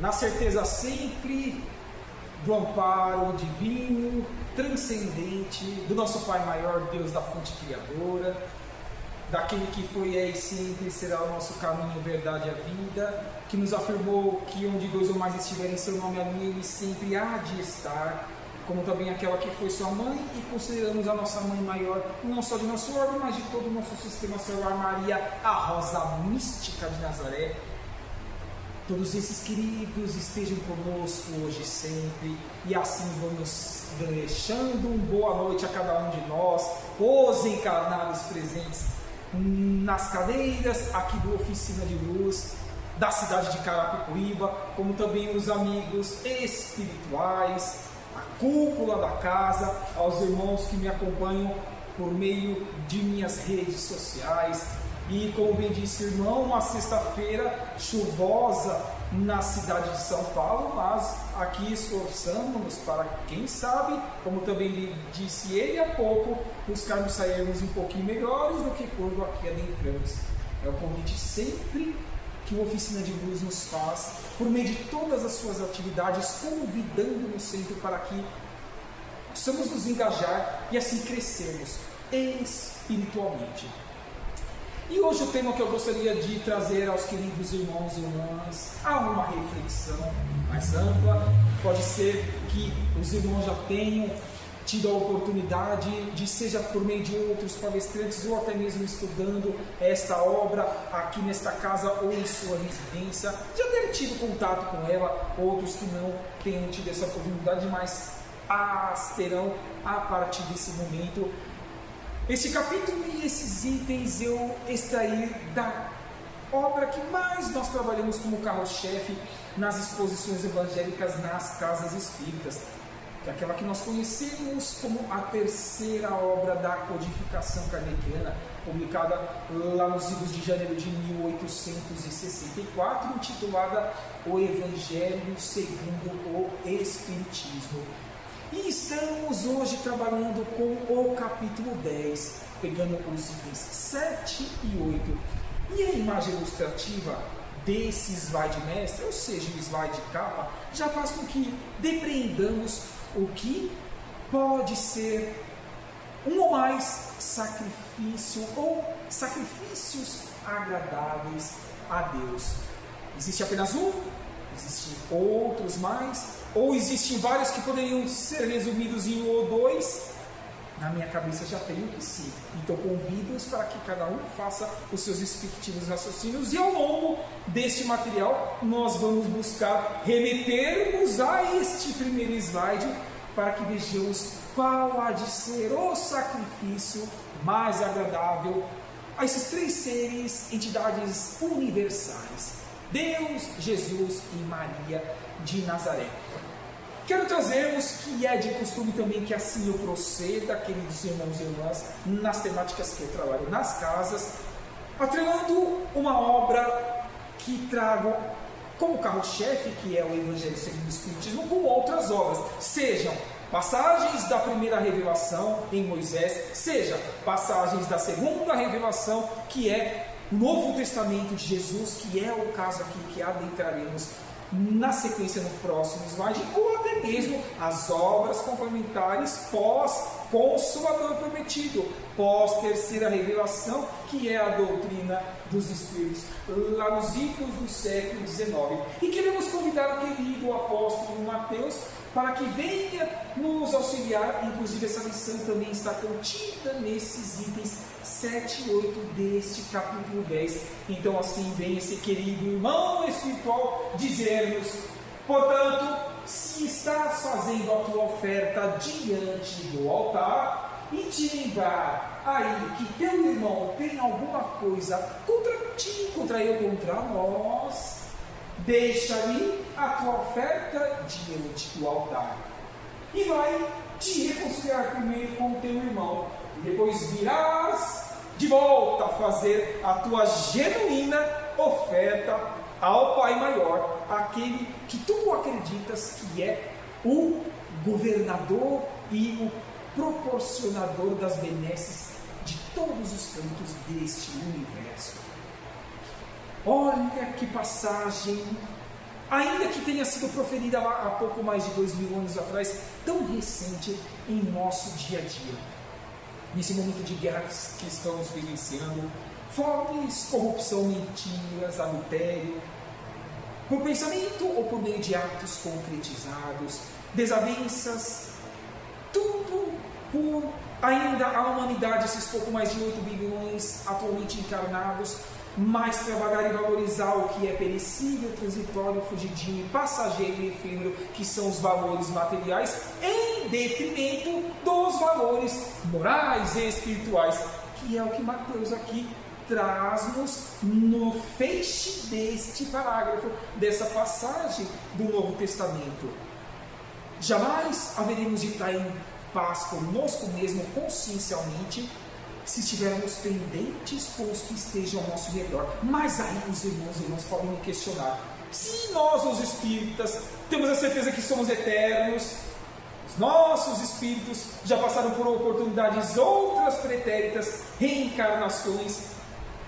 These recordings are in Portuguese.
na certeza sempre do amparo divino, transcendente, do nosso Pai maior, Deus da fonte criadora, daquele que foi, é e sempre será o nosso caminho, verdade e a vida, que nos afirmou que onde dois ou mais estiverem, seu nome ali ele sempre há de estar, como também aquela que foi sua mãe, e consideramos a nossa mãe maior, não só de nosso órgão, mas de todo o nosso sistema solar, Maria, a rosa mística de Nazaré. Todos esses queridos estejam conosco hoje e sempre, e assim vamos deixando uma boa noite a cada um de nós, os encarnados presentes nas cadeiras aqui do Oficina de Luz, da cidade de Carapicuíba, como também os amigos espirituais, a cúpula da casa, aos irmãos que me acompanham por meio de minhas redes sociais. E como bem disse o irmão, uma sexta-feira chuvosa na cidade de São Paulo, mas aqui esforçamos para, quem sabe, como também disse ele há pouco, buscarmos sairmos um pouquinho melhores do que quando aqui adentramos. É o convite sempre que o Oficina de Luz nos faz, por meio de todas as suas atividades, convidando-nos sempre para que possamos nos engajar e assim crescermos espiritualmente. E hoje o tema que eu gostaria de trazer aos queridos irmãos e irmãs há uma reflexão mais ampla. Pode ser que os irmãos já tenham tido a oportunidade de, seja por meio de outros palestrantes ou até mesmo estudando esta obra aqui nesta casa ou em sua residência, já ter tido contato com ela, outros que não tenham tido essa oportunidade, mas terão a partir desse momento. Este capítulo e esses itens eu extraí da obra que mais nós trabalhamos como carro-chefe nas exposições evangélicas nas casas espíritas, que é aquela que nós conhecemos como a terceira obra da codificação kardeciana, publicada lá nos idos de janeiro de 1864, intitulada O Evangelho segundo o Espiritismo. E estamos hoje trabalhando com o capítulo 10, pegando os itens 7 e 8. E a imagem ilustrativa desse slide mestre, ou seja, o slide capa, já faz com que depreendamos o que pode ser um ou mais sacrifício ou sacrifícios agradáveis a Deus. Existe apenas um? Existem outros mais? Ou existem vários que poderiam ser resumidos em um ou dois? Na minha cabeça já tenho que sim. Então convido-os para que cada um faça os seus respectivos raciocínios, e ao longo deste material nós vamos buscar remetermos a este primeiro slide para que vejamos qual há de ser o sacrifício mais agradável a esses três seres, entidades universais: Deus, Jesus e Maria de Nazaré. Quero trazermos, que é de costume também que assim eu proceda, queridos irmãos e irmãs, nas temáticas que eu trabalho nas casas, atrelando uma obra que trago como carro-chefe, que é o Evangelho segundo o Espiritismo, com outras obras, sejam passagens da primeira revelação em Moisés, seja passagens da segunda revelação, que é o Novo Testamento de Jesus, que é o caso aqui que adentraremos na sequência no próximo slide, ou até mesmo as obras complementares pós-Consolador Prometido, pós-terceira revelação, que é a doutrina dos Espíritos, lá nos idos do século XIX. E queremos convidar o querido apóstolo Mateus para que venha nos auxiliar. Inclusive essa lição também está contida nesses itens 7 e 8 deste capítulo 10. Então assim vem esse querido irmão espiritual dizer-nos: portanto, se estás fazendo a tua oferta diante do altar e te lembrar aí que teu irmão tem alguma coisa contra ti, contra eu, contra nós, deixa ali a tua oferta diante do altar e vai te reconciliar primeiro com o teu irmão, e depois virás de volta a fazer a tua genuína oferta ao Pai Maior, aquele que tu acreditas que é o governador e o proporcionador das benesses de todos os cantos deste universo. Olha que passagem ainda que tenha sido proferida há pouco mais de 2000 anos atrás, tão recente em nosso dia a dia. Nesse momento de guerra que estamos vivenciando, fomes, corrupção, mentiras, adultério, por pensamento ou por meio de atos concretizados, desavenças, tudo por ainda a humanidade, esses pouco mais de 8 bilhões atualmente encarnados, mais trabalhar e valorizar o que é perecível, transitório, fugidinho, passageiro e efêmero, que são os valores materiais, em detrimento dos valores morais e espirituais, que é o que Mateus aqui traz-nos no feixe deste parágrafo, dessa passagem do Novo Testamento. Jamais haveremos de estar em paz conosco mesmo, consciencialmente, se estivermos pendentes com os que estejam ao nosso redor. Mas aí os irmãos e irmãs podem me questionar: se nós, os espíritas, temos a certeza que somos eternos, os nossos espíritos já passaram por oportunidades outras pretéritas, reencarnações,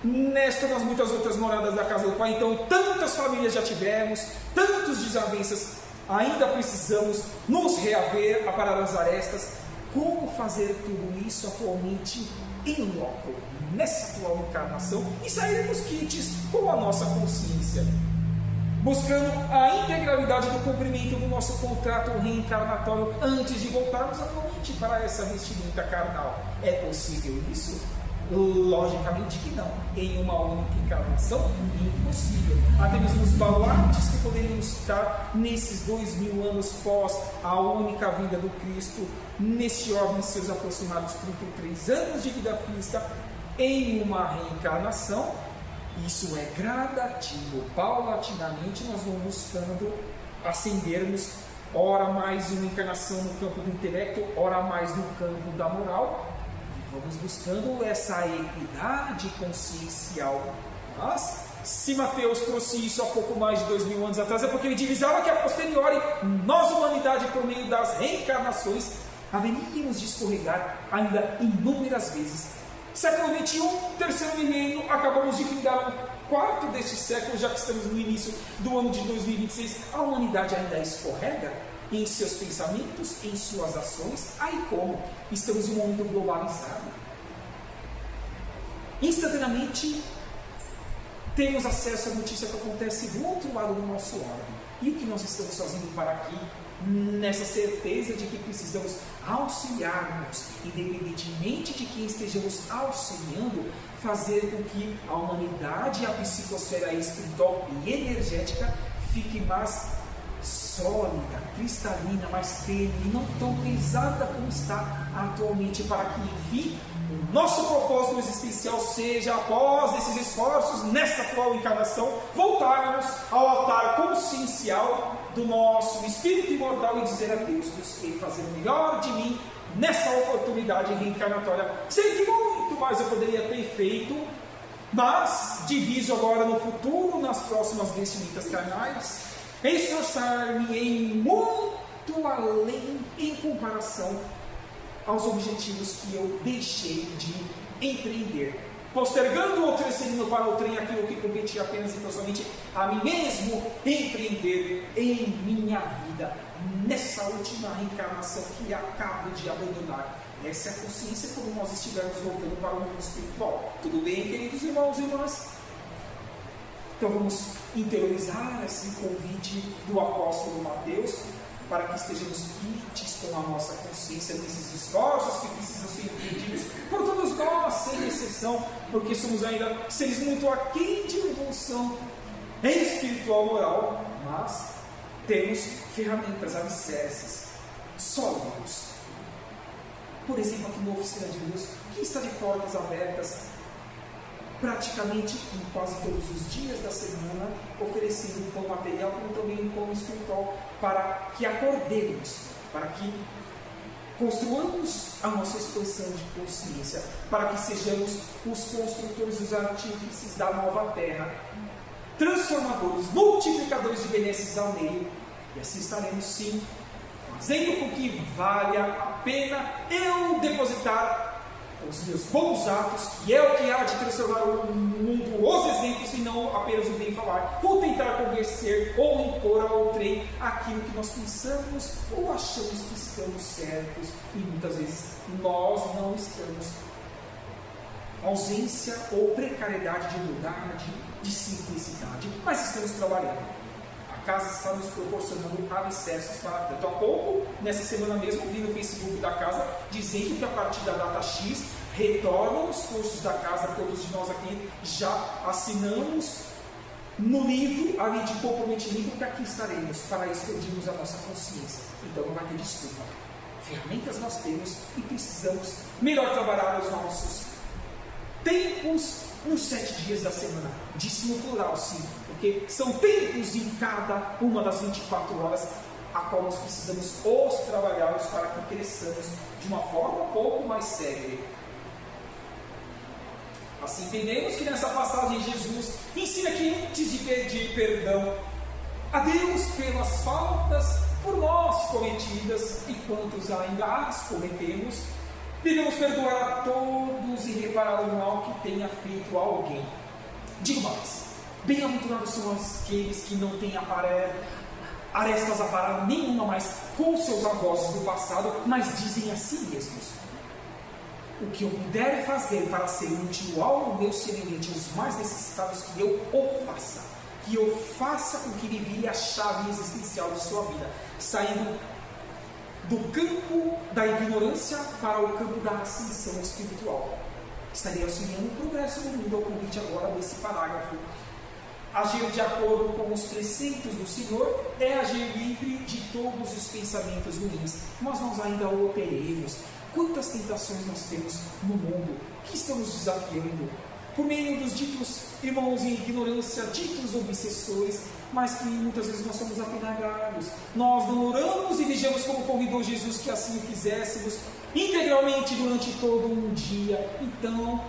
nas muitas outras moradas da casa do Pai, então tantas famílias já tivemos, tantas desavenças, ainda precisamos nos reaver, aparar as arestas. Como fazer tudo isso atualmente em loco, nessa atual encarnação, e sairmos quites com a nossa consciência, buscando a integralidade do cumprimento do nosso contrato reencarnatório antes de voltarmos atualmente para essa vestimenta carnal? É possível isso? Logicamente que não. Em uma única encarnação, impossível. Até mesmo os baluartes que poderíamos citar nesses 2000 anos pós a única vinda do Cristo, neste orbe, em seus aproximados 33 anos de vida física, em uma reencarnação, isso é gradativo. Paulatinamente nós vamos buscando ascendermos, ora mais uma encarnação no campo do intelecto, ora mais no campo da moral. Vamos buscando essa equidade consciencial. Mas, se Mateus trouxe isso há pouco mais de 2000 anos atrás, é porque ele divisava que a posteriori, nós, humanidade, por meio das reencarnações, haveríamos de escorregar ainda inúmeras vezes. Século XXI, terceiro milênio, acabamos de findar o quarto deste século, já que estamos no início do ano de 2026, a humanidade ainda escorrega em seus pensamentos, em suas ações. Aí como? Estamos em um mundo globalizado. Instantaneamente temos acesso à notícia que acontece do outro lado do nosso orbe. E o que nós estamos fazendo para aqui, nessa certeza de que precisamos auxiliar-nos, independentemente de quem estejamos auxiliando, fazer com que a humanidade, a psicosfera espiritual e energética fique mais sólida, cristalina, mais tênue, não tão pesada como está atualmente, para que, enfim, o nosso propósito existencial seja, após esses esforços, nessa atual encarnação, voltarmos ao altar consciencial do nosso espírito imortal e dizer a Deus: busquei fazer o melhor de mim nessa oportunidade reencarnatória. Sei que muito mais eu poderia ter feito, mas diviso agora no futuro, nas próximas vestimentas carnais, esforçar-me em muito além em comparação aos objetivos que eu deixei de empreender, postergando ou transferindo para o trem aquilo que competia apenas e tão somente a mim mesmo, empreender em minha vida, nessa última reencarnação que acabo de abandonar. Essa é a consciência quando nós estivermos voltando para o mundo espiritual. Tudo bem, queridos irmãos e irmãs? Então vamos interiorizar esse convite do apóstolo Mateus, para que estejamos quites com a nossa consciência nesses esforços que precisam ser empreendidos por todos nós, sem exceção, porque somos ainda seres muito aquém de uma evolução espiritual moral, mas temos ferramentas, alicerces sólidos. Por exemplo, aqui no Oficina de Luz, que está de portas abertas praticamente em quase todos os dias da semana, oferecendo pão material como também pão espiritual, para que acordemos, para que construamos a nossa expansão de consciência, para que sejamos os construtores, os artífices da nova terra, transformadores, multiplicadores de benesses ao meio, e assim estaremos sim fazendo com que valha a pena eu depositar os meus bons atos, que é o que há de transformar o mundo, os exemplos, e não apenas o bem falar, ou tentar convencer, ou impor a outrem aquilo que nós pensamos ou achamos que estamos certos, e muitas vezes nós não estamos. Ausência ou precariedade de humildade, de simplicidade, mas estamos trabalhando. A casa está nos proporcionando alicerces para tanto. Há pouco, nessa semana mesmo, vi no Facebook da casa dizendo que a partir da data X retornam os cursos da casa. Todos de nós aqui já assinamos no livro, ali de comprometimento, que aqui estaremos para expandirmos a nossa consciência. Então não vai ter desculpa. Ferramentas nós temos e precisamos melhor trabalhar os nossos tempos nos 7 dias da semana. Disse no plural, sim, porque são tempos em cada uma das 24 horas a qual nós precisamos os trabalharmos para que cresçamos de uma forma um pouco mais séria. Assim entendemos que nessa passagem Jesus ensina que antes de pedir perdão a Deus pelas faltas por nós cometidas e quantos ainda as cometemos, devemos perdoar a todos e reparar o mal que tenha feito a alguém. Digo mais, bem-aventurados são aqueles que não têm arestas a parar nenhuma mais com seus algozes do passado, mas dizem a si mesmos: o que eu puder fazer para ser útil ao meu semelhante, aos mais necessitados, que eu o faça. Que eu faça com que ele vire a chave existencial de sua vida, saindo do campo da ignorância para o campo da ascensão espiritual. Estarei auxiliando o progresso do mundo ao convite agora desse parágrafo. Agir de acordo com os preceitos do Senhor é agir livre de todos os pensamentos ruins, mas nós ainda o operemos. Quantas tentações nós temos no mundo que estão nos desafiando, por meio dos ditos irmãos em ignorância, ditos obsessores, mas que muitas vezes nós somos apedrejados. Nós não oramos e vigiamos como convidou Jesus que assim o fizéssemos integralmente durante todo um dia. Então,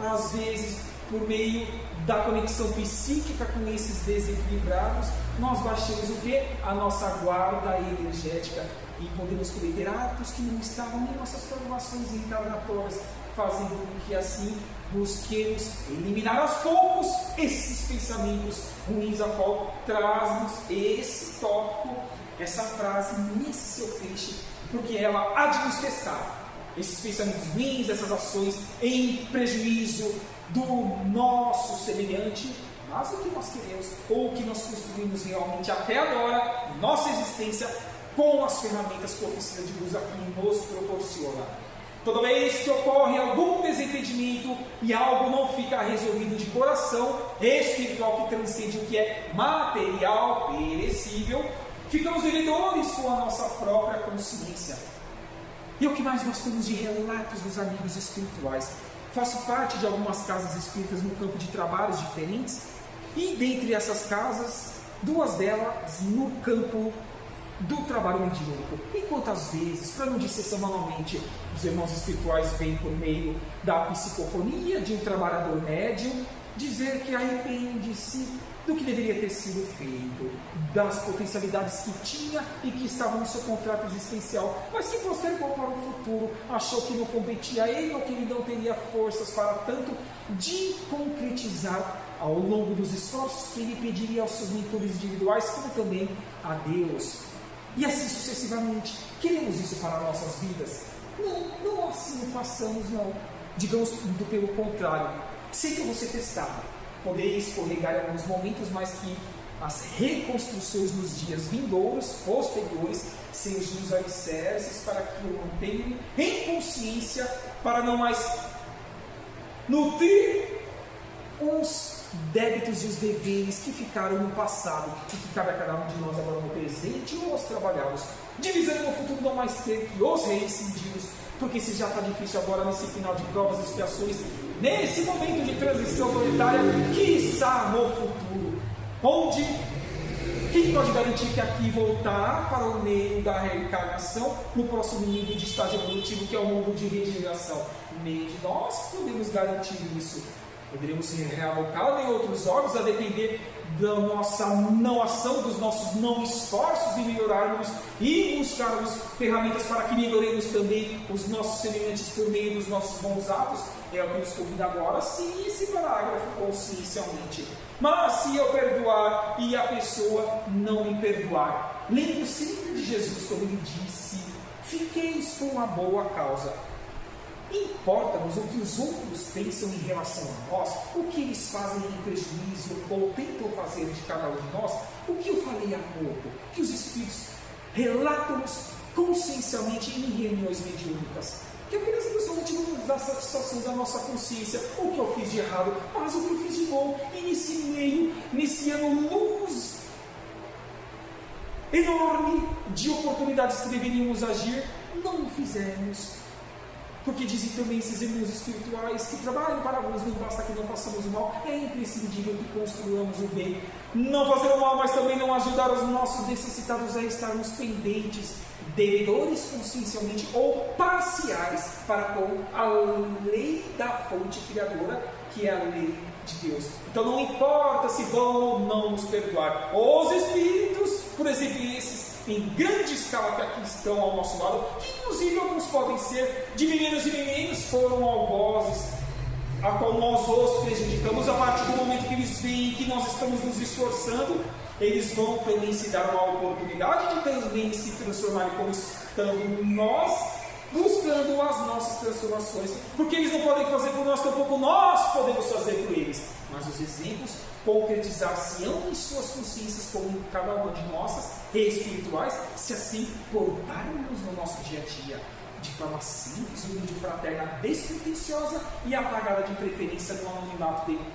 às vezes, por meio da conexão psíquica com esses desequilibrados, nós baixamos o quê? A nossa guarda energética e podemos cometer atos que não estavam em nossas programações encarnatórias, fazendo com que assim busquemos eliminar aos poucos esses pensamentos ruins, a qual traz-nos esse tópico, essa frase nesse seu feixe, porque ela há de nos testar. Esses pensamentos ruins, essas ações em prejuízo do nosso semelhante, mas o que nós queremos, ou o que nós construímos realmente até agora, nossa existência, com as ferramentas que a oficina de luz aqui nos proporciona. Toda vez que ocorre algum desentendimento e algo não fica resolvido de coração espiritual que transcende o que é material, perecível, ficamos devedores com a nossa própria consciência. E o que mais nós temos de relatos dos amigos espirituais? Faço parte de algumas casas espíritas no campo de trabalhos diferentes, e dentre essas casas, 2 delas no campo do trabalho mediúnico. E quantas vezes, para não dizer semanalmente, os irmãos espirituais vêm por meio da psicofonia de um trabalhador médium dizer que arrepende-se do que deveria ter sido feito, das potencialidades que tinha e que estavam no seu contrato existencial, mas que postergou para o futuro, achou que não competia a ele ou que ele não teria forças para tanto de concretizar ao longo dos esforços que ele pediria aos seus mentores individuais, como também a Deus. E assim sucessivamente. Queremos isso para nossas vidas? Não assim o façamos, não. Digamos muito pelo contrário. Sempre vão ser testados. Poder escorregar em alguns momentos, mas que as reconstruções nos dias vindouros, posteriores, sejam os alicerces para que eu mantenha em consciência, para não mais nutrir os débitos e os deveres que ficaram no passado e que cabe a cada um de nós agora no presente e os trabalhamos, divisando no futuro não mais ter que os reincididos, porque se já está difícil agora nesse final de provas e expiações, nesse momento de transição planetária, quiçá no futuro, onde quem pode garantir que aqui voltar para o meio da reencarnação no próximo nível de estágio evolutivo, que é o mundo de regeneração? Nem de nós podemos garantir isso. Poderíamos ser realocado em outros órgãos a depender da nossa não ação, dos nossos não esforços em melhorarmos e buscarmos ferramentas para que melhoremos também os nossos semelhantes por meio dos nossos bons atos. É o que nos convida agora, sim, esse parágrafo consciencialmente. Mas se eu perdoar e a pessoa não me perdoar, lembre sempre de Jesus quando ele disse: fiqueis com a boa causa. Importa-nos o que os outros pensam em relação a nós, o que eles fazem em prejuízo ou tentam fazer de cada um de nós, o que eu falei há pouco, que os Espíritos relatam-nos consciencialmente em reuniões mediúnicas. Que apenas pessoalmente não nos dá satisfação da nossa consciência, o que eu fiz de errado, mas o que eu fiz de bom. E nesse meio, nesse ano luz enorme de oportunidades que deveríamos agir, não o fizemos. Porque dizem também esses irmãos espirituais que trabalham para alguns, não basta que não façamos o mal, é imprescindível que construamos o bem. Não fazer o mal, mas também não ajudar os nossos necessitados a estarmos pendentes, devedores consciencialmente ou parciais para com a lei da fonte criadora, que é a lei de Deus. Então não importa se vão ou não nos perdoar. Os espíritos, por exemplo, esses em grande escala que aqui estão ao nosso lado, que inclusive alguns podem ser de meninos e meninas, foram algozes, a qual nós os prejudicamos. A partir do momento que eles veem que nós estamos nos esforçando, eles vão também se dar uma oportunidade de também se transformarem como estando nós, buscando as nossas transformações, porque eles não podem fazer por nós, tampouco nós podemos fazer por eles. Mas os exemplos concretizar-se-ão em suas consciências como em cada uma de nossas espirituais, se assim portarmos no nosso dia a dia de forma simples, humilde, fraterna, despretensiosa e apagada de preferência no anonimato dele,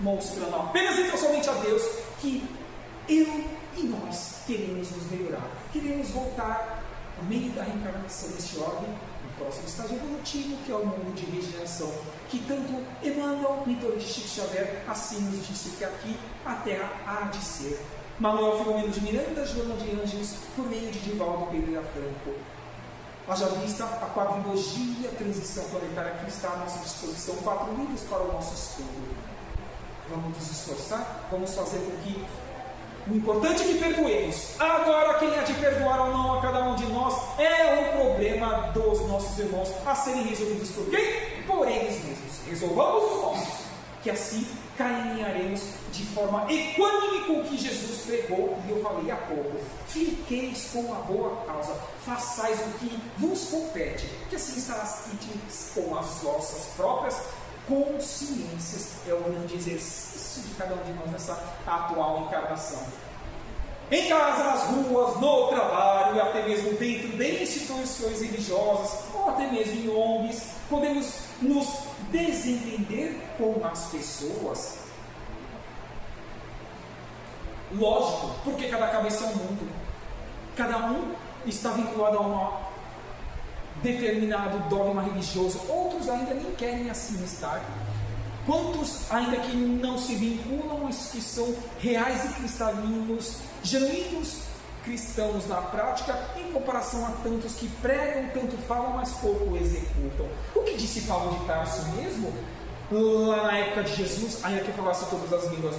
mostrando apenas e tão somente a Deus que eu e nós queremos nos melhorar, queremos voltar por meio da reencarnação neste ordem, no próximo estágio evolutivo, que é o mundo de regeneração, que tanto Emmanuel, mentor de Chico Xavier, assim nos disse que aqui a Terra há de ser. Manuel Filomeno de Miranda, Joana de Ângeles, por meio de Divaldo Pereira Franco. Haja vista a quadrilogia, a transição planetária que está à nossa disposição, 4 livros para o nosso estudo. Vamos nos esforçar, vamos fazer com que o importante é que perdoemos. Agora, quem há de perdoar ou não a cada um de nós é um problema dos nossos irmãos a serem resolvidos por quem? Por eles mesmos. Resolvamos os nossos, que assim caminharemos de forma equânime com o que Jesus pregou, e eu falei há pouco. Fiqueis com a boa causa, façais o que vos compete, que assim estarás íntimos com as vossas próprias consciências. É o grande exercício de cada um de nós nessa atual encarnação. Em casa, nas ruas, no trabalho e até mesmo dentro de instituições religiosas ou até mesmo em ONGs, podemos nos desentender com as pessoas. Lógico, porque cada cabeça é um mundo. Cada um está vinculado a um determinado dogma religioso. Outros ainda nem querem assim estar. Quantos ainda que não se vinculam, mas que são reais e cristalinos, genuínos cristãos na prática, em comparação a tantos que pregam, tanto falam, mas pouco executam. O que disse Paulo de Tarso mesmo, lá na época de Jesus, ainda que falasse todas as línguas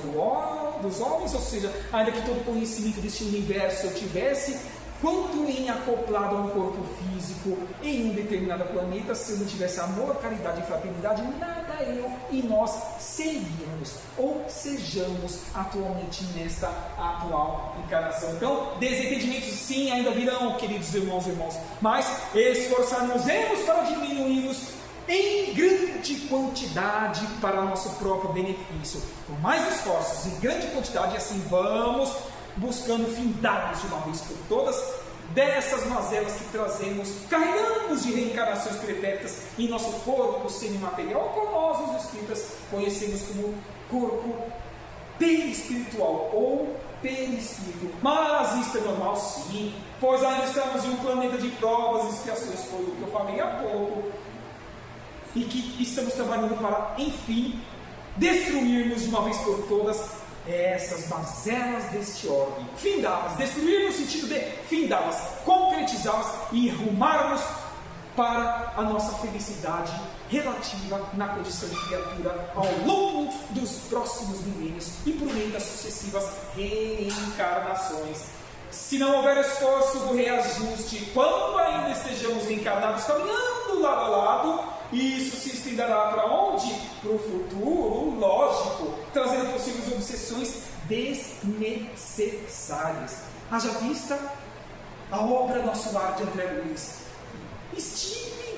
dos homens, ou seja, ainda que todo conhecimento deste universo eu tivesse, quanto em acoplado a um corpo físico em um determinado planeta, se eu não tivesse amor, caridade e fraternidade, nada eu e nós seríamos ou sejamos atualmente nesta atual encarnação. Então, desentendimentos sim ainda virão, queridos irmãos e irmãos, mas esforçarmos-nos para diminuirmos em grande quantidade para nosso próprio benefício. Com mais esforços em grande quantidade, assim vamos buscando findar-nos de uma vez por todas dessas mazelas que trazemos, carregamos de reencarnações pretéritas em nosso corpo semimaterial, como nós, os espíritas, conhecemos como corpo perispiritual ou perispírito. Mas isto é normal, sim, pois ainda estamos em um planeta de provas e expiações, foi o que eu falei há pouco, e que estamos trabalhando para, enfim, destruirmos de uma vez por todas essas mazelas deste ordem, findá-las, destruir no sentido de findá-las, concretizá-las e rumarmos para a nossa felicidade relativa na condição de criatura ao longo dos próximos milênios e por meio das sucessivas reencarnações. Se não houver esforço do reajuste, quando ainda estejamos reencarnados caminhando lado a lado, isso se estenderá para onde? Para o futuro, lógico, trazendo possíveis obsessões desnecessárias. Haja vista a obra Nosso Lar de André Luiz. Estive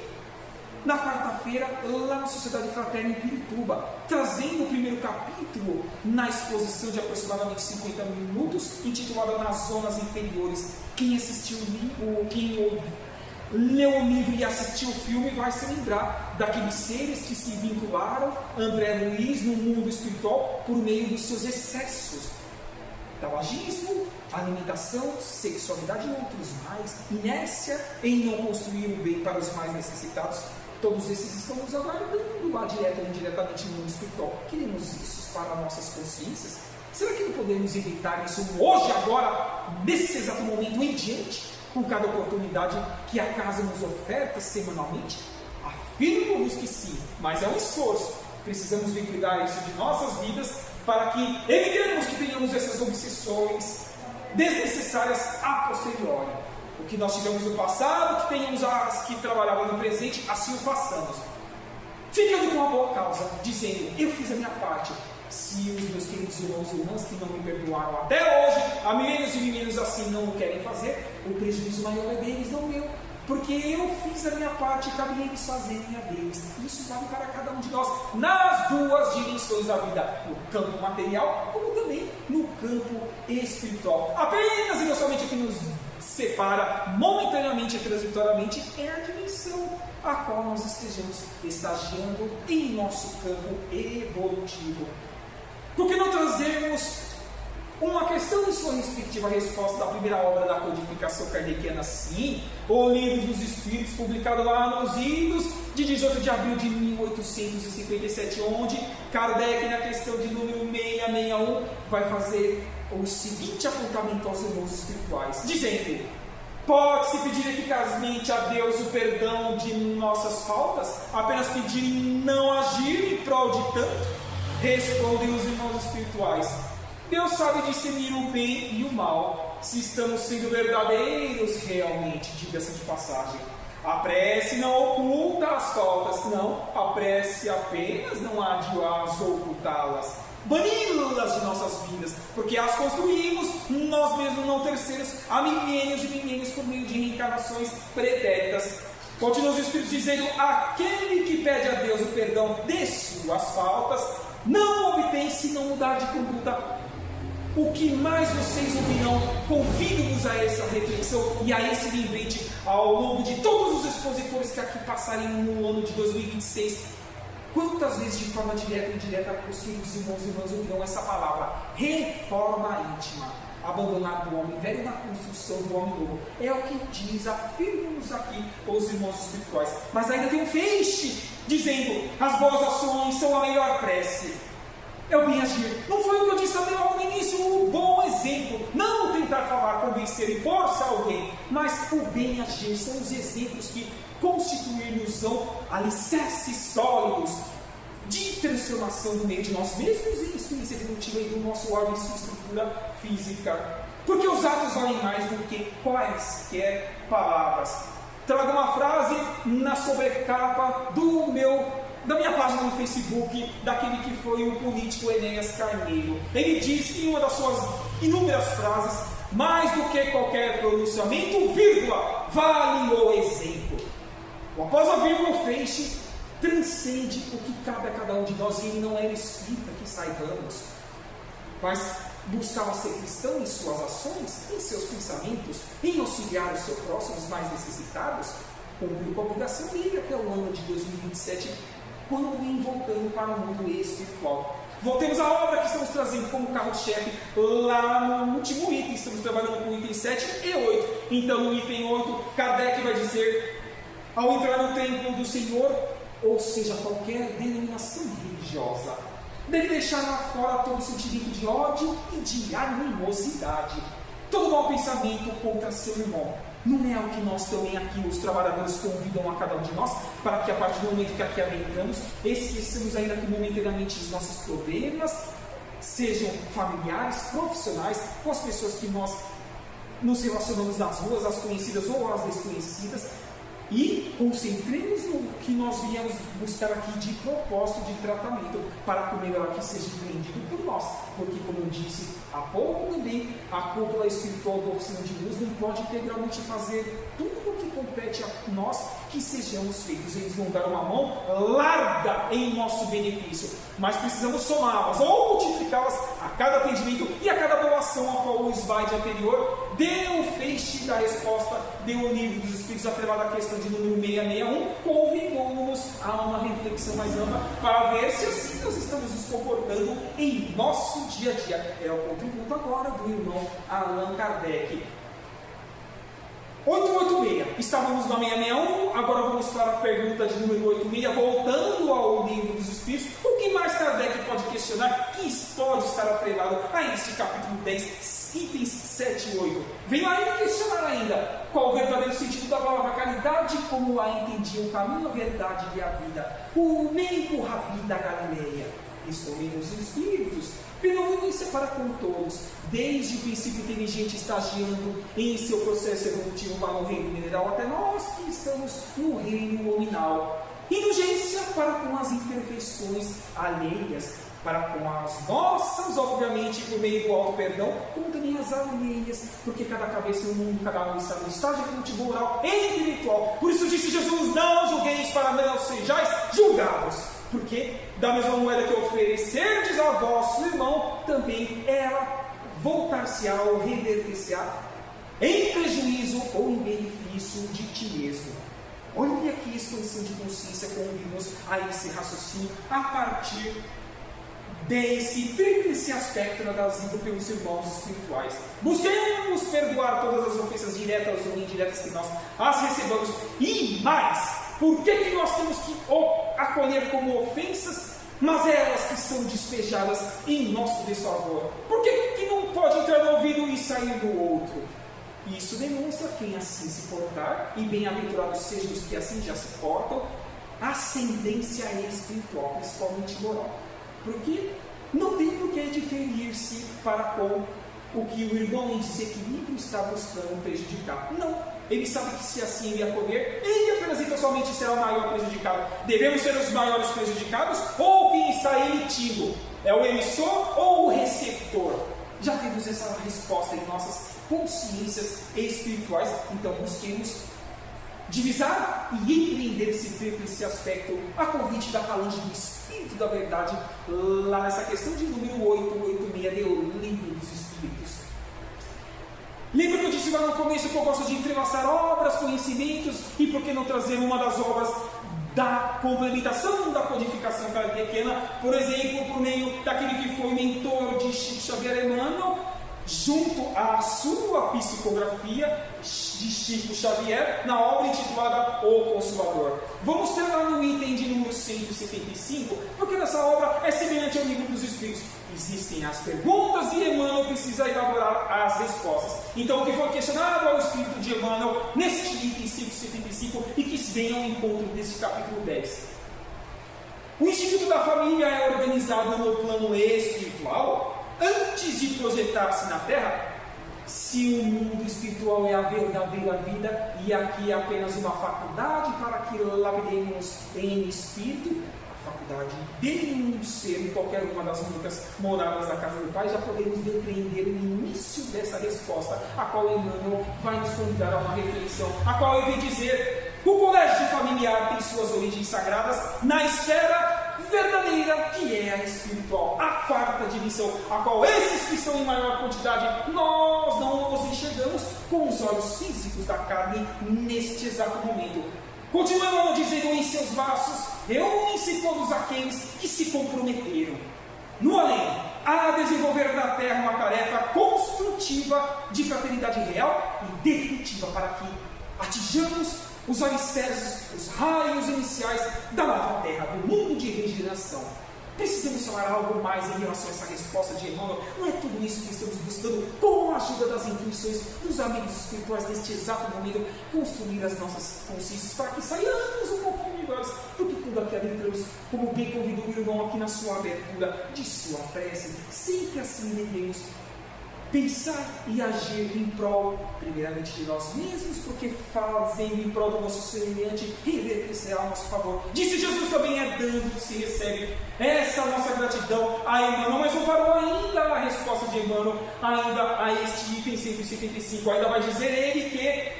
na quarta-feira lá na Sociedade Fraterna em Pirituba, trazendo o primeiro capítulo na exposição de aproximadamente 50 minutos, intitulada Nas Zonas Inferiores. Quem assistiu quem leu o livro e assistiu o filme vai se lembrar daqueles seres que se vincularam a André Luiz no mundo espiritual por meio dos seus excessos. Tabagismo, alimentação, sexualidade e outros mais, inércia em não construir o bem para os mais necessitados. Todos esses estão nos aguardando lá direto ou indiretamente no mundo espiritual. Queremos isso para nossas consciências? Será que não podemos evitar isso hoje, agora, nesse exato momento em diante, com cada oportunidade que a casa nos oferta semanalmente? Afirmo-vos que sim, mas é um esforço. Precisamos vincular isso de nossas vidas para que evitemos que tenhamos essas obsessões desnecessárias a posteriori. O que nós tivemos no passado, que tenhamos as que trabalhavam no presente, assim o façamos. Ficando com uma boa causa, dizendo, eu fiz a minha parte. Se os meus queridos irmãos e irmãs que não me perdoaram até hoje, a meninos e meninos assim não o querem fazer, o prejuízo maior é deles, não meu. Porque eu fiz a minha parte e cabe eles fazerem a deles. Isso vale para cada um de nós, nas duas dimensões da vida, no campo material, como também no campo espiritual. Apenas e não somente o que nos separa momentaneamente e transitoriamente é a dimensão a qual nós estejamos estagiando em nosso campo evolutivo. Por que não trazemos uma questão em sua respectiva resposta da primeira obra da codificação kardeciana, sim, o Livro dos Espíritos, publicado lá nos idos de 18 de abril de 1857, onde Kardec, na questão de número 661, vai fazer o seguinte apontamento aos irmãos espirituais, dizendo: pode-se pedir eficazmente a Deus o perdão de nossas faltas, apenas pedir e não agir em prol de tanto? Respondem os irmãos espirituais: Deus sabe discernir o bem e o mal, se estamos sendo verdadeiros realmente, diga-se de passagem. A prece não oculta as faltas, não, a prece apenas não há de as ocultá-las, bani-las de nossas vidas, porque as construímos nós mesmos, não terceiros, há milênios e milênios por meio de reencarnações pretéritas. Continua os Espíritos dizendo: aquele que pede a Deus o perdão de suas faltas, não obtém se não mudar de conduta. O que mais vocês ouvirão? Convido-vos a essa reflexão e a esse lembrete ao longo de todos os expositores que aqui passarem no ano de 2026. Quantas vezes, de forma direta e indireta, os queridos irmãos e irmãs ouvirão essa palavra: reforma íntima, abandonar do homem velho na construção do homem novo. É o que diz, afirmam-nos aqui os irmãos espirituais. Mas ainda tem um feixe dizendo: as boas ações são a melhor prece. É o bem agir. Não foi o que eu disse logo no início, o bom exemplo. Não tentar falar, convencer, impor-se a alguém, mas o bem agir são os exemplos que constituir-nos-ão alicerces sólidos de transformação no meio de nós mesmos e experiência evolutiva e do nosso órgão e sua estrutura física. Porque os atos valem mais do que quaisquer palavras. Trago uma frase na sobrecapa da minha página no Facebook, daquele que foi o político Enéas Carneiro. Ele diz em uma das suas inúmeras frases: mais do que qualquer pronunciamento, vírgula, vale o exemplo. O após a vírgula, o feixe transcende o que cabe a cada um de nós, e ele não é espírita, que saibamos, mas buscava ser cristão em suas ações, em seus pensamentos, em auxiliar os seus próximos mais necessitados. Cumpriu com a obrigação dele até o ano de 2027, quando vem voltando para o mundo espiritual. Voltemos à obra que estamos trazendo como carro-chefe lá no último item. Estamos trabalhando com o item 7 e 8. Então, no item 8, Kardec vai dizer: ao entrar no templo do Senhor, ou seja, qualquer denominação religiosa, deve deixar lá fora todo sentimento de ódio e de animosidade. todo mau pensamento contra seu irmão. Não é o que nós também aqui, os trabalhadores, convidam a cada um de nós, para que a partir do momento que aqui adentramos, esqueçamos ainda que momentaneamente os nossos problemas, sejam familiares, profissionais, com as pessoas que nós nos relacionamos nas ruas, as conhecidas ou as desconhecidas, e concentremos no que nós viemos buscar aqui de propósito de tratamento, para que o melhor aqui seja entendido por nós. Porque, como eu disse há pouco também, a cúpula espiritual da oficina de luz não pode integralmente fazer tudo o que compete a nós que sejamos feitos. Eles vão dar uma mão larga em nosso benefício, mas precisamos somá-las ou multiplicá-las a cada atendimento e a cada doação a qual o slide anterior deu o feixe da resposta, deu o livro dos Espíritos atrelado à questão de número 661, convidou-nos a uma reflexão mais ampla para ver se assim nós estamos nos comportando em nosso dia a dia. É o contributo agora do irmão Allan Kardec. 886, estávamos na 661, agora vamos para a pergunta de número 86, voltando ao livro dos Espíritos. O que mais Kardec pode questionar que pode estar atrelado a este capítulo 10, itens 7 e 8? Vem ainda questionar ainda qual o verdadeiro sentido da palavra caridade, como a entendiam o caminho, a verdade e a vida, o meio rabi da Galileia. Respondendo os Espíritos, benevolência para com todos, desde o princípio inteligente estagiando em seu processo evolutivo para o reino mineral, até nós que estamos no reino nominal. Indulgência para com as imperfeições alheias, para com as nossas, obviamente, por meio do alto perdão, como também as alheias, porque cada cabeça no mundo, cada um está no estágio evolutivo moral e intelectual. Por isso disse Jesus: não julgueis para não sejais julgados. Porque da mesma moeda que oferecerdes a vosso irmão, também ela voltar-se-á ou reverter-se-á em prejuízo ou em benefício de ti mesmo. Olha que expansão de consciência conduz a esse raciocínio a partir desse tríplice aspecto trazido pelos irmãos espirituais. Busquemos perdoar todas as ofensas diretas ou indiretas que nós as recebamos, e mais. Por que nós temos que acolher como ofensas, mas elas que são despejadas em nosso desfavor? Por que não pode entrar no ouvido e sair do outro? Isso demonstra quem assim se portar, e bem-aventurados sejam os que assim já se portam, ascendência espiritual, principalmente moral. Porque não tem por que diferir-se para com o que o irmão em desequilíbrio está buscando prejudicar. Não. Ele sabe que se assim ele acolher, ele apenas e pessoalmente será o maior prejudicado. Devemos ser os maiores prejudicados, ou quem está emitindo? É o emissor ou o receptor? Já temos essa resposta em nossas consciências espirituais, então busquemos divisar e empreender esse tríplice aspecto a convite da falange do Espírito da Verdade, lá nessa questão de número 886 do Livro dos Espíritos. Lembra que eu disse lá no começo que eu gosto de entrelaçar obras, conhecimentos, e por que não trazer uma das obras da complementação da codificação kardeciana, por exemplo, por meio daquele que foi mentor de Chico Xavier, Emmanuel, junto à sua psicografia de Chico Xavier, na obra intitulada O Consolador. Vamos ter lá no item de número 175, porque nessa obra é semelhante ao Livro dos Espíritos. Existem as perguntas e Emmanuel precisa elaborar as respostas. Então, o que foi questionado ao Espírito de Emmanuel neste item 175 e que vem ao encontro desse capítulo 10. O Instituto da Família é organizado no plano espiritual antes de projetar-se na Terra. Se o mundo espiritual é a verdadeira vida e aqui é apenas uma faculdade para que lapidemos em espírito, a faculdade de um ser em qualquer uma das muitas moradas da casa do Pai, já podemos depreender o início dessa resposta, a qual Emmanuel vai nos convidar a uma reflexão, a qual eu vim dizer: o colégio familiar tem suas origens sagradas na esfera verdadeira, que é a espiritual, a quarta dimensão, a qual esses que estão em maior quantidade, nós não os enxergamos com os olhos físicos da carne neste exato momento. Continuando dizendo: em seus braços reúnem-se todos aqueles que se comprometeram no além a desenvolver na Terra uma tarefa construtiva de fraternidade real e definitiva, para que atinjamos os alicerces, os raios iniciais da nova Terra, do mundo de regeneração. Precisamos falar algo mais em relação a essa resposta de Emmanuel. Não é tudo isso que estamos buscando, com a ajuda das intuições dos amigos espirituais neste exato momento, construir as nossas consciências para que saiamos um pouquinho melhores do que tudo aqui adentramos, como bem convidou o irmão aqui na sua abertura de sua prece. Sempre assim devemos pensar e agir em prol, primeiramente, de nós mesmos, porque fazendo em prol do nosso semelhante, reverterá a nosso favor. Disse Jesus também: é dando que se recebe. Essa nossa gratidão a Emmanuel. Mas não parou ainda a resposta de Emmanuel, ainda a este item 175. Ainda vai dizer ele que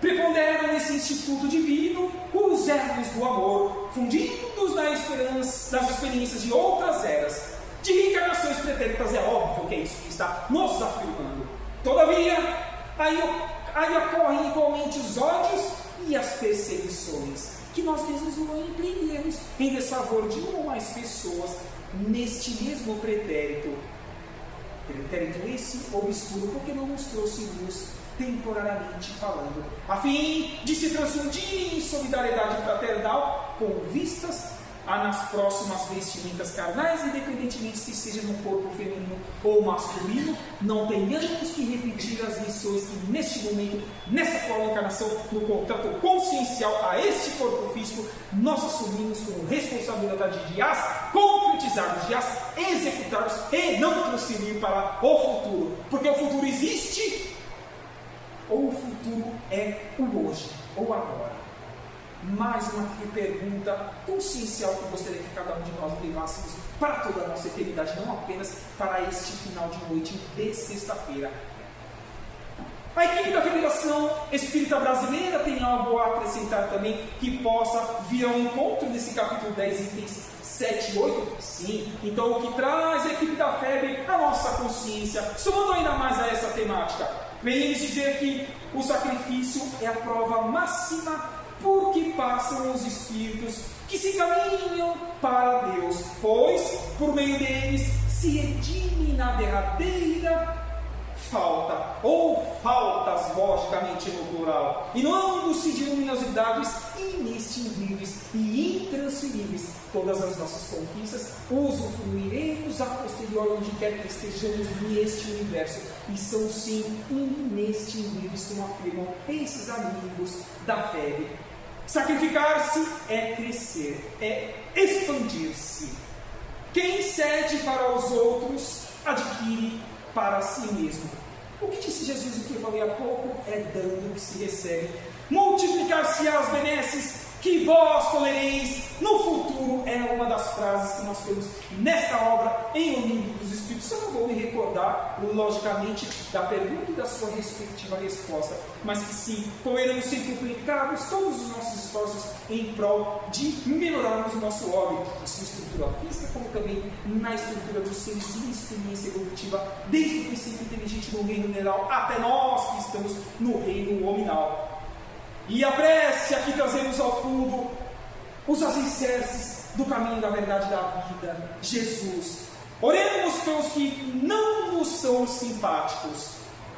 preponderam nesse instituto divino os erros do amor, fundidos nas experiências de outras eras, de reencarnações pretéritas. É óbvio que é isso que está nos afirmando. Todavia, aí ocorrem igualmente os ódios e as perseguições, que nós mesmos não empreendemos em desfavor de uma ou mais pessoas neste mesmo pretérito esse obscuro, porque não nos trouxe luz temporariamente falando, a fim de se transfundir em solidariedade fraternal com vistas nas próximas vestimentas carnais, independentemente se seja no corpo feminino ou masculino. Não tenhamos que repetir as lições que neste momento, nessa atual encarnação, no contrato consciencial a este corpo físico, nós assumimos como responsabilidade de as concretizarmos, de as executarmos e não transferir para o futuro, porque o futuro existe, ou o futuro é o hoje, ou agora. Mais uma pergunta consciencial que eu gostaria que cada um de nós levássemos para toda a nossa eternidade, não apenas para este final de noite de sexta-feira. A equipe da Federação Espírita Brasileira tem algo a acrescentar também que possa vir ao encontro desse capítulo 10, itens 7 e 8? Sim. Então, o que traz a equipe da FEB a nossa consciência, somando ainda mais a essa temática? Vem eles dizer que o sacrifício é a prova máxima por que passam os espíritos que se caminham para Deus, pois por meio deles se redime na derradeira falta, ou faltas, logicamente no plural, inundam-se de luminosidades inextinguíveis e intransferíveis. Todas as nossas conquistas usufruiremos a posterior onde quer que estejamos neste universo, e são sim inextinguíveis, como afirmam esses amigos da fé. Sacrificar-se é crescer, é expandir-se. Quem cede para os outros adquire para si mesmo. O que disse Jesus, o que eu falei há pouco, é dando que se recebe. Multiplicar-se-á as benesses que vós tolereis no futuro, é uma das frases que nós temos nesta obra em O Livro dos Espíritos. Eu não vou me recordar, logicamente, da pergunta e da sua respectiva resposta, mas que sim, poderemos ser duplicados todos os nossos esforços em prol de melhorarmos o nosso homem, na sua estrutura física, como também na estrutura dos seres de experiência evolutiva, desde o princípio inteligente no reino mineral até nós que estamos no reino hominal. E a prece aqui trazemos ao fundo os alicerces do caminho da verdade da vida, Jesus. Oremos pelos que não nos são simpáticos.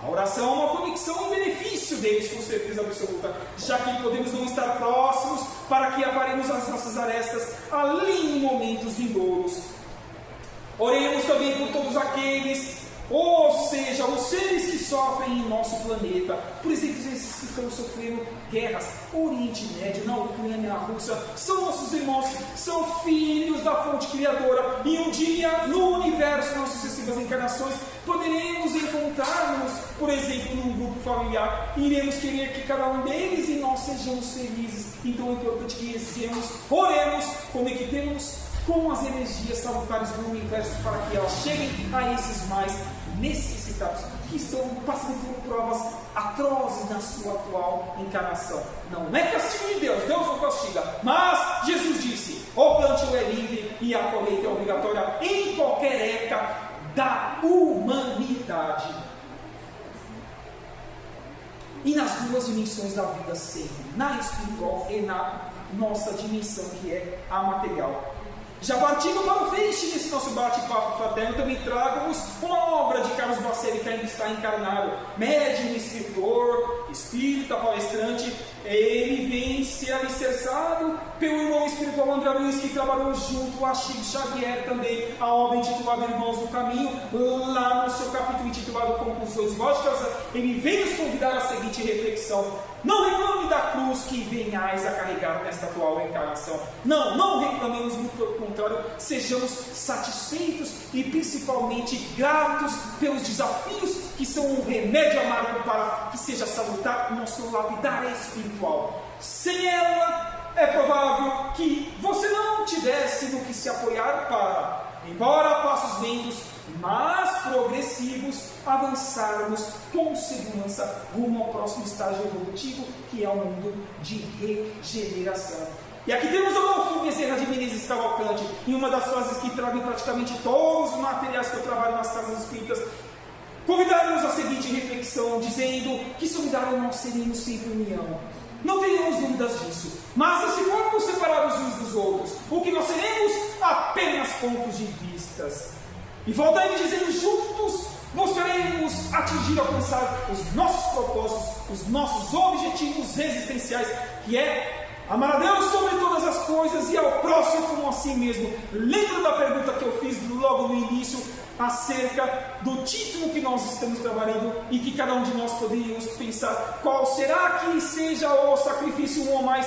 A oração é uma conexão em benefício deles, com certeza absoluta, já que podemos não estar próximos para que aparemos as nossas arestas ali em momentos vindouros. Oremos também por todos aqueles, ou seja, os seres que sofrem em nosso planeta, por exemplo, esses que estão sofrendo guerras, Oriente Médio, na Ucrânia, na Rússia, são nossos irmãos, são filhos da fonte criadora, e um dia no universo, nas sucessivas encarnações, poderemos encontrar-nos, por exemplo, num grupo familiar, e iremos querer que cada um deles e nós sejamos felizes. Então é importante que rezemos, oremos, conectemos com as energias salutares do universo para que elas cheguem a esses mais necessitados que estão passando por provas atrozes na sua atual encarnação. Não é castigo de Deus, Deus não castiga, mas Jesus disse: o plantio é livre e a colheita é obrigatória em qualquer época da humanidade. E nas duas dimensões da vida sempre, na espiritual e na nossa dimensão que é a material. Já partindo para o feixe desse nosso bate-papo fraterno, também trago-vos uma obra de Carlos Bacelli, que ainda está encarnado, médium, escritor, espírita palestrante, ele vem ser alicerçado pelo irmão espiritual André Luiz, que trabalhou junto a Chico Xavier também, a obra intitulada Irmãos do Caminho, lá no seu capítulo intitulado Conclusões Lógicas, ele vem nos convidar à seguinte reflexão: não reclame da cruz que venhais a carregar nesta atual encarnação. Não reclamemos, muito pelo contrário, sejamos satisfeitos e principalmente gratos pelos desafios que são um remédio amargo para que seja salutar o nosso lapidar espiritual. Sem ela, é provável que você não tivesse no que se apoiar para, embora a passos lentos, mas progressivos, avançarmos com segurança rumo ao próximo estágio evolutivo, que é o mundo de regeneração. E aqui temos o Adolfo Bezerra de Menezes Cavalcante, em uma das frases que trago em praticamente todos os materiais que eu trabalho nas casas espíritas, convidar-nos à seguinte reflexão, dizendo que solidário nós seremos sempre união. Não tenhamos dúvidas disso, mas se formos separados uns dos outros, o que nós seremos? Apenas pontos de vistas. E voltando dizendo, juntos buscaremos atingir e alcançar os nossos propósitos, os nossos objetivos existenciais, que é amar a Deus sobre todas as coisas e ao próximo como a si mesmo. Lembra da pergunta que eu fiz logo no início, acerca do título que nós estamos trabalhando e que cada um de nós poderíamos pensar qual será que seja o sacrifício mais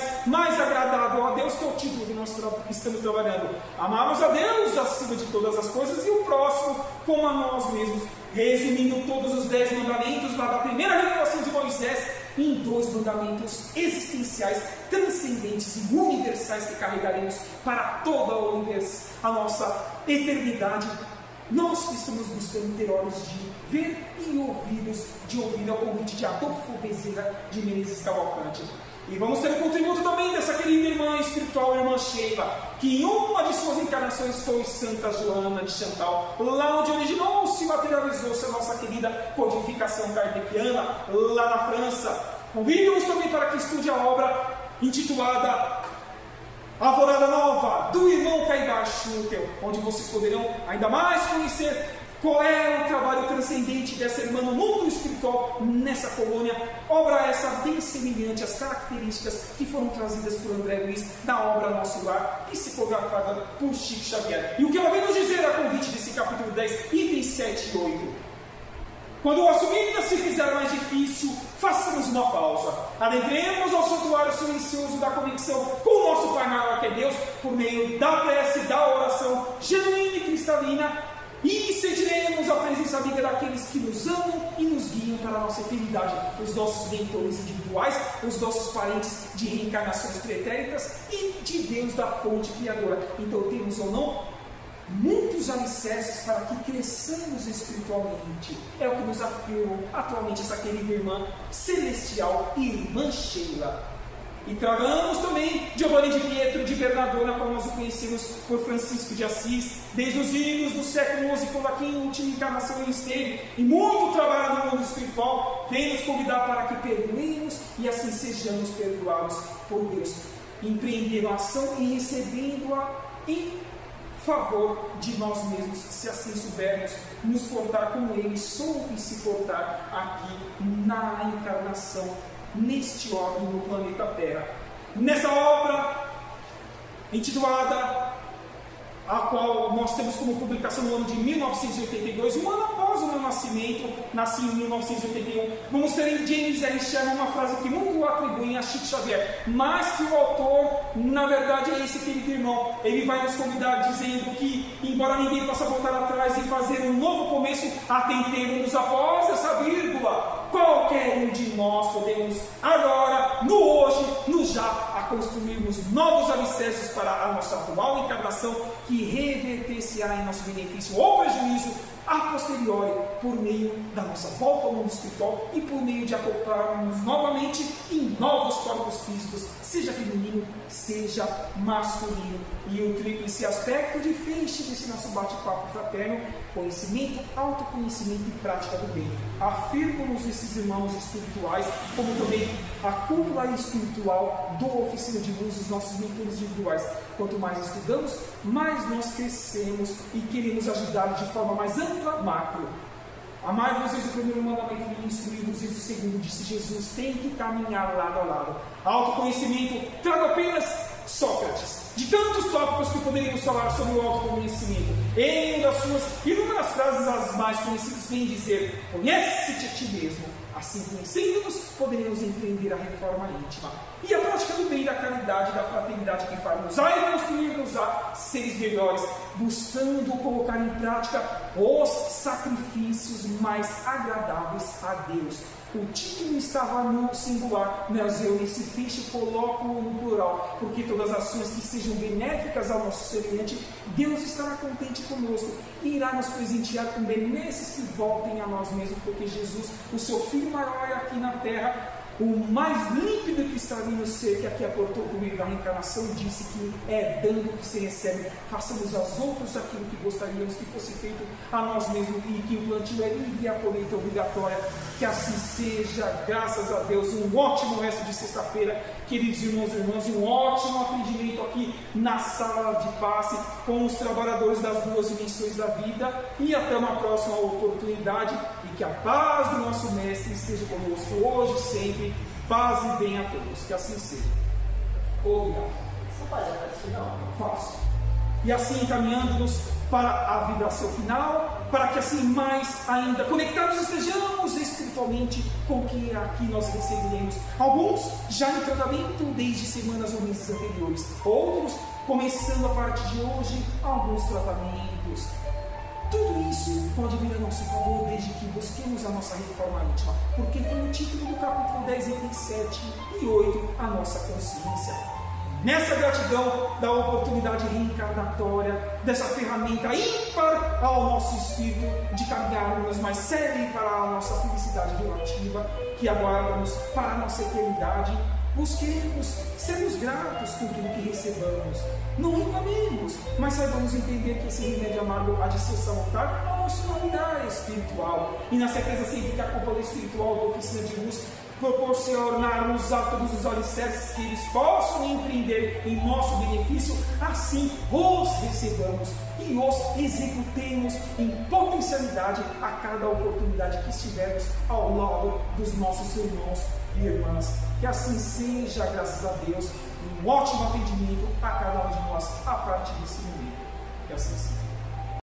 agradável a Deus, que é o título que nós estamos trabalhando. Amarmos a Deus acima de todas as coisas e o próximo como a nós mesmos, resumindo todos os 10 mandamentos lá da primeira revelação de Moisés em 2 mandamentos existenciais, transcendentes e universais que carregaremos para toda a nossa eternidade. Nós que estamos buscando ter olhos de ver e ouvidos de ouvir ao convite de Adolfo Bezerra de Menezes Cavalcante. E vamos ter o contributo também dessa querida irmã espiritual, irmã Sheila, que em uma de suas encarnações foi Santa Joana de Chantal, lá onde originou-se e materializou-se a nossa querida codificação kardeciana, lá na França. Convido-os também para que estude a obra intitulada Alvorada Nova, do irmão Caibá Schutel, onde vocês poderão ainda mais conhecer qual é o trabalho transcendente dessa irmã no mundo espiritual nessa colônia. Obra essa bem semelhante às características que foram trazidas por André Luiz na obra Nosso Lar, psicografada por Chico Xavier. E o que ela vem nos dizer a convite desse capítulo 10, itens 7 e 8. Quando o assumir se fizer mais difícil, façamos uma pausa. Adentremos ao santuário silencioso da conexão com o nosso Pai maior que é Deus, por meio da prece, da oração genuína e cristalina, e sentiremos a presença amiga daqueles que nos amam e nos guiam para a nossa eternidade, os nossos mentores individuais, os nossos parentes de reencarnações pretéritas e de Deus da fonte criadora. Então temos ou não muitos alicerces para que cresçamos espiritualmente. É o que nos afirma atualmente essa querida irmã celestial, irmã Sheila. E tragamos também Giovanni de Pietro de Bernardona, como nós o conhecemos por Francisco de Assis, desde os idos do século XI, quando aqui em última encarnação ele esteve, e muito trabalho no mundo espiritual, vem nos convidar para que perdoemos e assim sejamos perdoados por Deus, empreendendo a ação e recebendo-a em favor de nós mesmos, se assim soubermos nos portar como Ele soube se portar aqui na encarnação, neste órgão no planeta Terra. Nessa obra intitulada, a qual nós temos como publicação no ano de 1982, um ano após o meu nascimento, nasci em 1981, vamos ter em James R. Sherman uma frase que muito atribuem a Chico Xavier, mas que o autor, na verdade, é esse querido irmão. Ele vai nos convidar dizendo que, embora ninguém possa voltar atrás e fazer um novo começo, atentemos após essa vírgula. Qualquer um de nós podemos agora, no hoje, no já, a construirmos novos alicerces para a nossa atual encarnação, que reverter-se-á em nosso benefício ou prejuízo a posteriori, por meio da nossa volta ao mundo espiritual e por meio de acoplarmos novamente em novos corpos físicos, seja feminino, seja masculino. E o tríplice aspecto de feixe desse nosso bate-papo fraterno: conhecimento, autoconhecimento e prática do bem. Afirmam-nos esses irmãos espirituais, como também a cúpula espiritual do Oficina de Luz, os nossos mentores individuais. Quanto mais estudamos, mais nós crescemos e queremos ajudar de forma mais ampla, macro. Amai vocês o primeiro mandamento e instruí-vos, e o segundo, disse Jesus, tem que caminhar lado a lado. Autoconhecimento, trago apenas Sócrates. De tantos tópicos que poderíamos falar sobre o autoconhecimento, em uma das suas inúmeras frases, as mais conhecidas, vem dizer: conhece-te a ti mesmo. Assim, conhecendo-nos, poderemos empreender a reforma íntima e a prática do bem, da caridade e da fraternidade, que faz-nos-á e construir-nos-á seres melhores, buscando colocar em prática os sacrifícios mais agradáveis a Deus. O título estava no singular, mas eu nesse fiche coloco no plural, porque todas as ações que sejam benéficas ao nosso semelhante, Deus estará contente conosco e irá nos presentear com benesses que voltem a nós mesmos, porque Jesus, o seu Filho maior aqui na terra, o mais límpido cristalino ser que aqui aportou comigo na reencarnação, disse que é dando que se recebe. Façamos aos outros aquilo que gostaríamos que fosse feito a nós mesmos, e que o plantio é livre e a colheita obrigatória. Que assim seja, graças a Deus. Um ótimo resto de sexta-feira, queridos irmãos e irmãs, e um ótimo atendimento aqui na sala de passe com os trabalhadores das duas dimensões da vida, e até uma próxima oportunidade, e que a paz do nosso Mestre esteja conosco hoje e sempre. Paz e bem a todos, que assim seja. Obrigado. Você faz a parte final? Faço. E assim encaminhando-nos para a vibração final, para que assim mais ainda conectados estejamos espiritualmente com o que aqui nós receberemos. Alguns já em tratamento desde semanas ou meses anteriores, outros começando a partir de hoje alguns tratamentos. Tudo isso pode vir a nosso favor desde que busquemos a nossa reforma íntima, porque foi o título do capítulo 10, itens 7 e 8, a nossa consciência. Nessa gratidão da oportunidade reencarnatória, dessa ferramenta ímpar ao nosso espírito de caminharmos mais sério para a nossa felicidade relativa, que aguarda-nos para a nossa eternidade, busquemos sermos gratos por tudo que recebamos. Não reclamemos, mas saibamos entender que esse remédio amargo há de ser salutar ao nosso familiar espiritual. E na certeza sempre que a cúpula espiritual da oficina de luz proporcionar-nos a todos os alicerces que eles possam empreender em nosso benefício, assim os recebamos e os executemos em potencialidade a cada oportunidade que estivermos ao lado dos nossos irmãos e irmãs. Que assim seja, graças a Deus, um ótimo atendimento a cada um de nós a partir desse momento. Que assim seja.